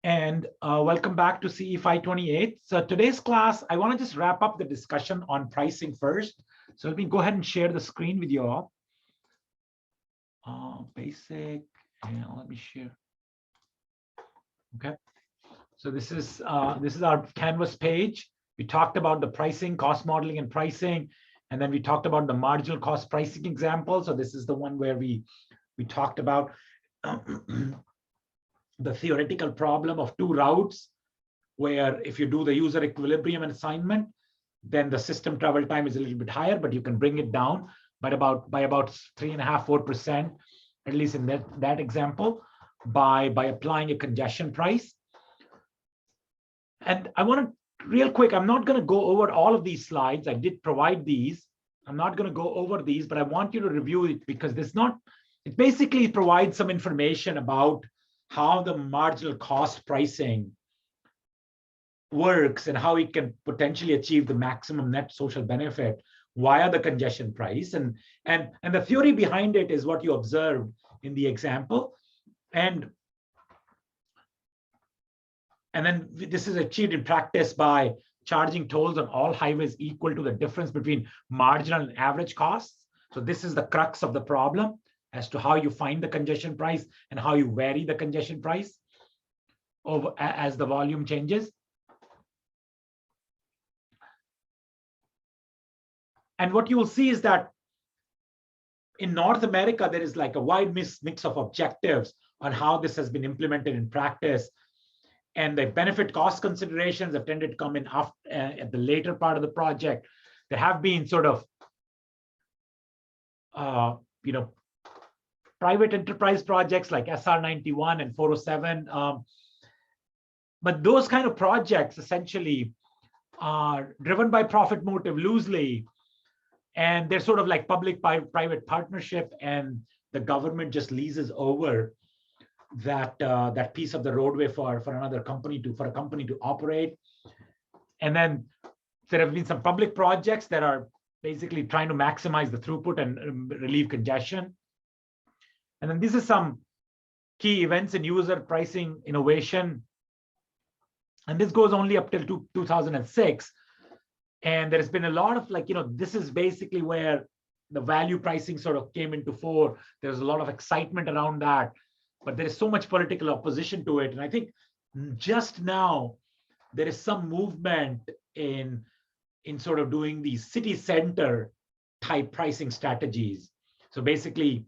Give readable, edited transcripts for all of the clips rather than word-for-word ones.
and welcome back to CE 528. So today's class, I want to just wrap up the discussion on pricing first. So let me go ahead and share the screen with you all. Basic, and let me share. Okay. So this is our Canvas page. We talked about the pricing, cost modeling, and pricing, and then we talked about the marginal cost pricing example. So this is the one where we talked about the theoretical problem of two routes, where if you do the user equilibrium and assignment, then the system travel time is a little bit higher, but you can bring it down by about 3.5–4%, at least in that example, by applying a congestion price. And I want to real quick, I'm not going to go over all of these slides. I did provide these. I'm not going to go over these, but I want you to review it because it basically provides some information about how the marginal cost pricing works and how it can potentially achieve the maximum net social benefit via the congestion price. And the theory behind it is what you observed in the example. And then this is achieved in practice by charging tolls on all highways equal to the difference between marginal and average costs. So this is the crux of the problem as to how you find the congestion price and how you vary the congestion price as the volume changes. And what you will see is that in North America, there is like a wide mix of objectives on how this has been implemented in practice. And the benefit cost considerations have tended to come in at the later part of the project. There have been sort of, private enterprise projects like SR91 and 407. But those kind of projects essentially are driven by profit motive loosely. And they're sort of like public-private partnership, and the government just leases over that piece of the roadway for a company to operate. And then there have been some public projects that are basically trying to maximize the throughput and relieve congestion. And then this is some key events in user pricing innovation. And this goes only up till 2006. And there's been a lot of this is basically where the value pricing sort of came into fore. There's a lot of excitement around that, but there is so much political opposition to it. And I think just now there is some movement in sort of doing these city center type pricing strategies. So basically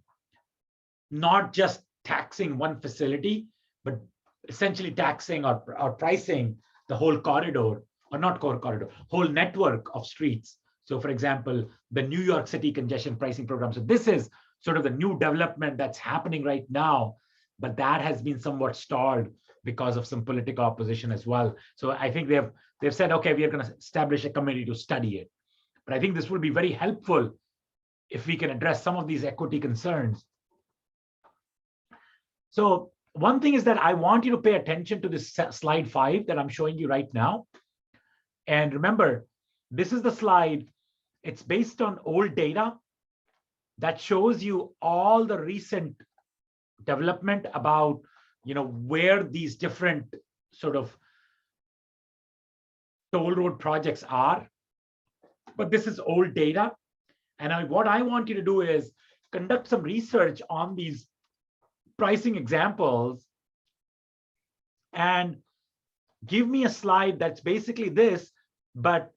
not just taxing one facility, but essentially taxing or pricing the whole corridor, or not corridor, whole network of streets. So for example, the New York City congestion pricing program. So this is sort of the new development that's happening right now, but that has been somewhat stalled because of some political opposition as well. So I think they've said, okay, we are going to establish a committee to study it. But I think this will be very helpful if we can address some of these equity concerns. So one thing is that I want you to pay attention to this slide 5 that I'm showing you right now. And remember, this is the slide. It's based on old data that shows you all the recent development about, where these different sort of toll road projects are. But this is old data. And what I want you to do is conduct some research on these pricing examples and give me a slide that's basically this, but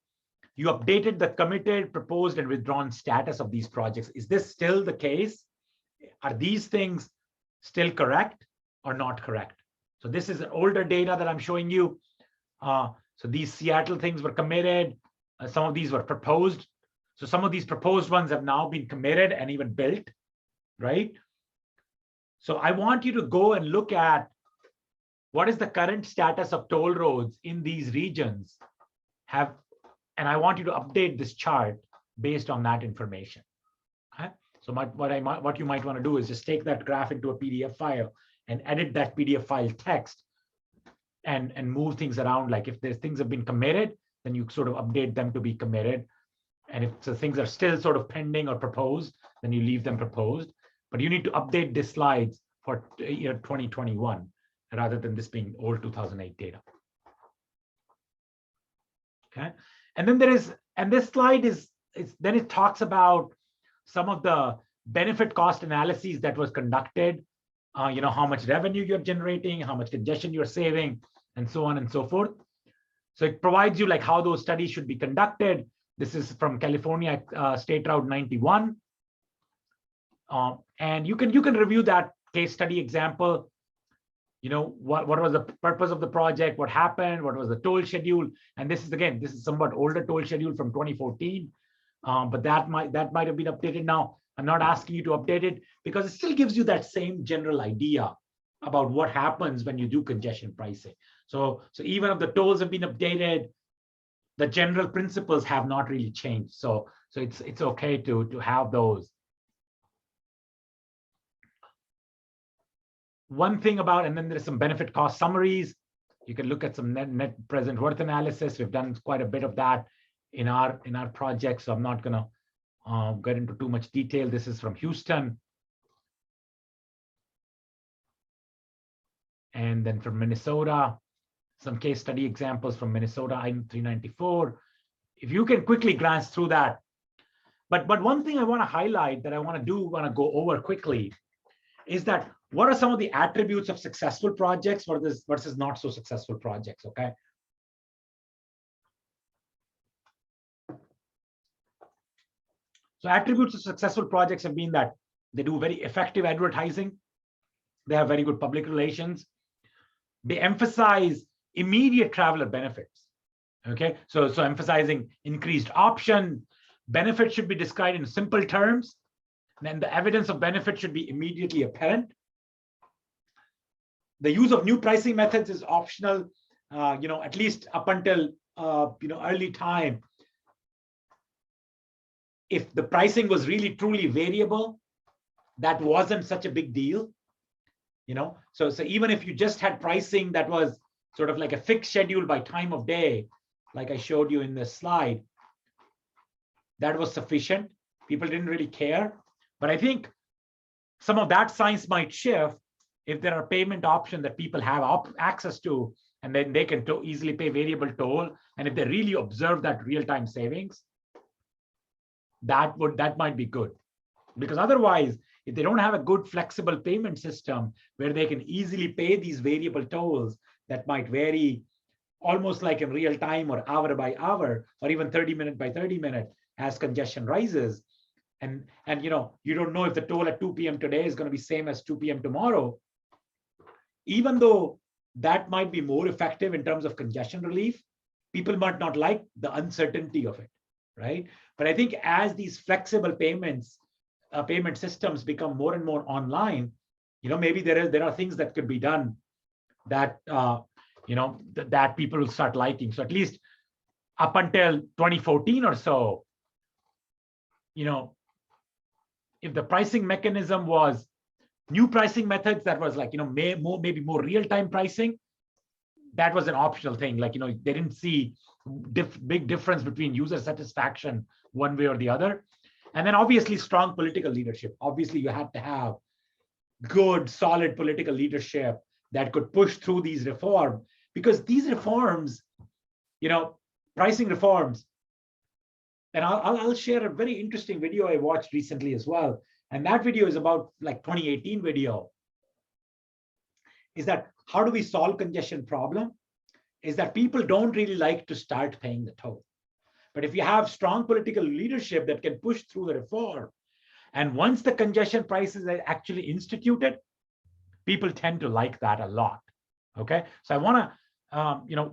you updated the committed, proposed, and withdrawn status of these projects. Is this still the case? Are these things still correct or not correct? So this is an older data that I'm showing you. So these Seattle things were committed. Some of these were proposed. So some of these proposed ones have now been committed and even built, right? So I want you to go and look at what is the current status of toll roads in these regions. And I want you to update this chart based on that information. Okay? So what you might want to do is just take that graph into a PDF file and edit that PDF file text and move things around. Like if there's things have been committed, then you sort of update them to be committed. And if the things are still sort of pending or proposed, then you leave them proposed. But you need to update these slides for year 2021 rather than this being old 2008 data. Okay, and then this slide then it talks about some of the benefit cost analyses that was conducted, how much revenue you're generating, how much congestion you're saving, and so on and so forth. So it provides you like how those studies should be conducted. This is from California State Route 91. And you can review that case study example. What was the purpose of the project, what happened, what was the toll schedule. And this is somewhat older toll schedule from 2014. But that might have been updated now. I'm not asking you to update it because it still gives you that same general idea about what happens when you do congestion pricing. So even if the tolls have been updated, the general principles have not really changed. So it's okay to have those. One thing about, and then there's some benefit cost summaries. You can look at some net present worth analysis. We've done quite a bit of that in our project, so I'm not gonna get into too much detail. This is from Houston. And then from Minnesota, some case study examples from Minnesota, I-394. If you can quickly glance through that. But one thing I want to highlight that I want to go over quickly is that what are some of the attributes of successful projects versus not so successful projects, okay? So attributes of successful projects have been that they do very effective advertising. They have very good public relations. They emphasize immediate traveler benefits, okay? So emphasizing increased option. Benefits should be described in simple terms. Then the evidence of benefit should be immediately apparent. The use of new pricing methods is optional, at least up until early time. If the pricing was really truly variable, that wasn't such a big deal. So even if you just had pricing that was sort of like a fixed schedule by time of day, like I showed you in this slide, that was sufficient. People didn't really care. But I think some of that science might shift if there are payment options that people have access to, and then they can easily pay variable toll. And if they really observe that real-time savings, that might be good. Because otherwise, if they don't have a good flexible payment system where they can easily pay these variable tolls that might vary almost like in real time or hour by hour, or even 30 minute by 30 minute as congestion rises, and you don't know if the toll at 2 p.m. today is going to be same as 2 p.m. tomorrow, even though that might be more effective in terms of congestion relief, people might not like the uncertainty of it, right? But I think as these flexible payment systems become more and more online, maybe there are things that could be done that that people will start liking. So at least up until 2014 or so, if the pricing mechanism was new pricing methods that was like maybe more real-time pricing, that was an optional thing. Like they didn't see big difference between user satisfaction one way or the other. And then obviously strong political leadership. Obviously you had to have good solid political leadership that could push through these reforms, because these reforms, pricing reforms, and I'll share a very interesting video I watched recently as well. And that video is about like 2018 video. Is that how do we solve congestion problem? Is that people don't really like to start paying the toll. But if you have strong political leadership that can push through the reform, and once the congestion prices are actually instituted, people tend to like that a lot. Okay, so I want to,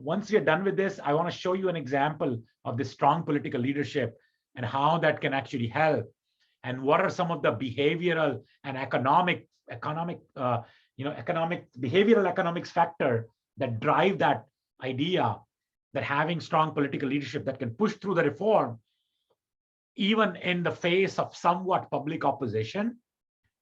once you're done with this, I want to show you an example of this strong political leadership and how that can actually help, and what are some of the behavioral and behavioral economics factor that drive that idea that having strong political leadership that can push through the reform, even in the face of somewhat public opposition,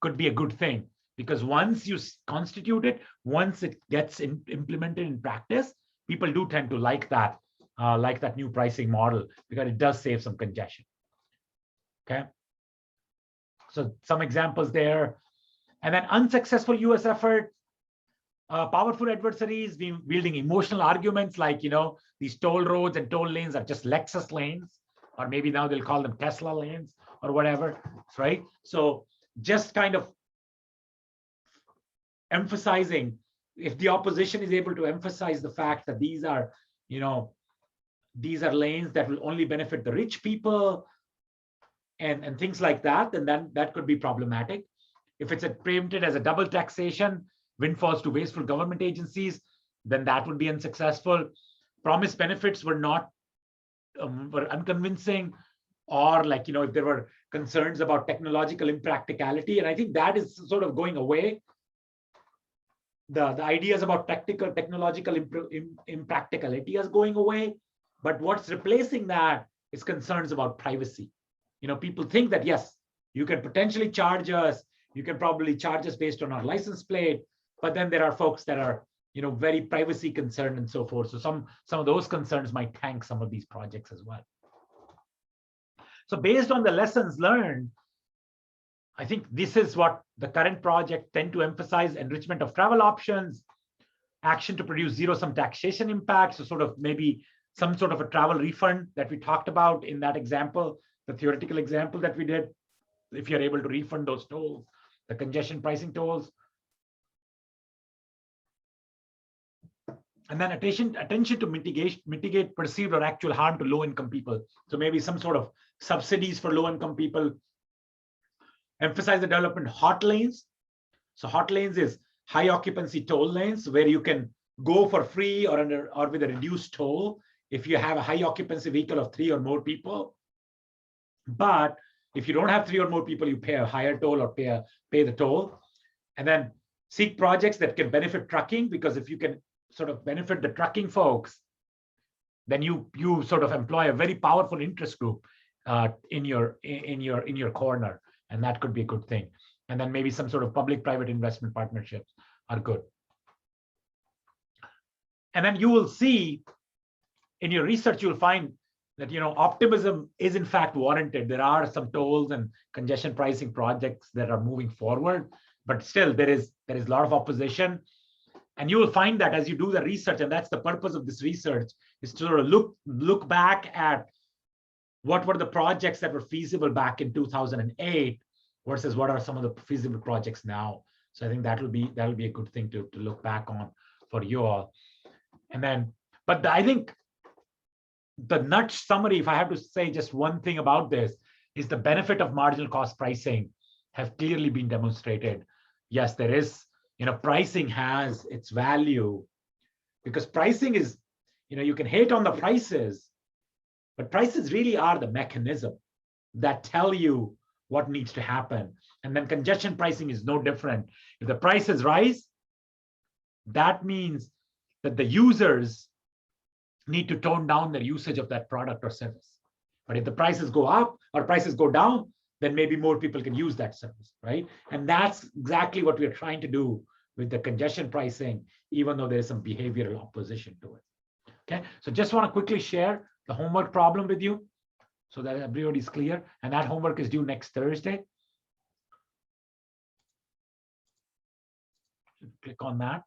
could be a good thing. Because once you constitute it, once it gets implemented in practice, people do tend to like that new pricing model, because it does save some congestion. Okay. So some examples there. And then unsuccessful US effort. Powerful adversaries wielding emotional arguments like, these toll roads and toll lanes are just Lexus lanes, or maybe now they'll call them Tesla lanes or whatever, right? So just kind of emphasizing, if the opposition is able to emphasize the fact that these are lanes that will only benefit the rich people and things like that, then that could be problematic. If it's preempted as a double taxation, windfalls to wasteful government agencies, then that would be unsuccessful. Promised benefits were not were unconvincing, or like, if there were concerns about technological impracticality, and I think that is sort of going away. The ideas about technological impracticality is going away, but what's replacing that is concerns about privacy. People think that, yes, you can potentially charge us, you can probably charge us based on our license plate, but then there are folks that are, very privacy concerned and so forth. So some of those concerns might tank some of these projects as well. So based on the lessons learned, I think this is what the current project tend to emphasize: enrichment of travel options, action to produce zero-sum taxation impacts, so sort of maybe some sort of a travel refund that we talked about in that example, the theoretical example that we did, if you're able to refund those tolls, the congestion pricing tolls. And then attention to mitigate perceived or actual harm to low-income people. So maybe some sort of subsidies for low-income people. Emphasize the development of hot lanes. So hot lanes is high occupancy toll lanes where you can go for free or with a reduced toll if you have a high occupancy vehicle of 3 or more people. But if you don't have 3 or more people, you pay a higher toll or pay the toll. And then seek projects that can benefit trucking, because if you can sort of benefit the trucking folks, then you sort of employ a very powerful interest group in your corner, and that could be a good thing. And then maybe some sort of public-private investment partnerships are good. And then you will see in your research, you'll find that optimism is in fact warranted. There are some tolls and congestion pricing projects that are moving forward, but still there is a lot of opposition. And you will find that as you do the research, and that's the purpose of this research, is to sort of look back at what were the projects that were feasible back in 2008 versus what are some of the feasible projects now. So I think that'll be a good thing to look back on for you all. And then, but I think the nut summary, if I have to say just one thing about this, is the benefit of marginal cost pricing have clearly been demonstrated. Yes, there is, pricing has its value, because pricing is, you can hate on the prices, but prices really are the mechanism that tell you what needs to happen. And then congestion pricing is no different. If the prices rise, that means that the users need to tone down their usage of that product or service. But if the prices go up or prices go down, then maybe more people can use that service, right? And that's exactly what we're trying to do with the congestion pricing, even though there's some behavioral opposition to it. Okay, so just want to quickly share the homework problem with you so that everybody's clear. And that homework is due next Thursday. Click on that.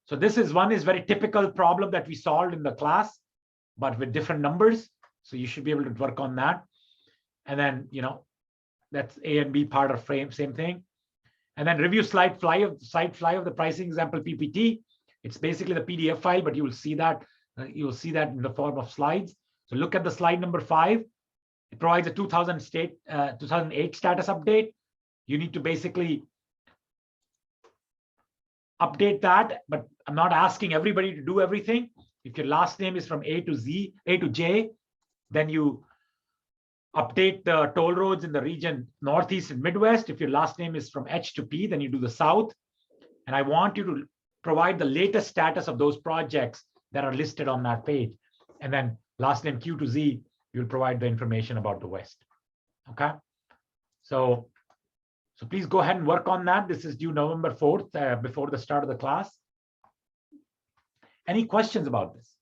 So this is very typical problem that we solved in the class, but with different numbers. So you should be able to work on that. And then, that's A and B part of frame, same thing. And then review slide fly of the pricing example PPT. It's basically the PDF file, but you will see that in the form of slides. So look at the slide number 5. It provides a 2008 status update. You need to basically update that, but I'm not asking everybody to do everything. If your last name is from A to J, then you update the toll roads in the region Northeast and Midwest. If your last name is from H to P, then you do the South. And I want you to provide the latest status of those projects that are listed on that page. And then last name Q to Z, you'll provide the information about the West. Okay. So please go ahead and work on that. This is due November 4th, before the start of the class. Any questions about this?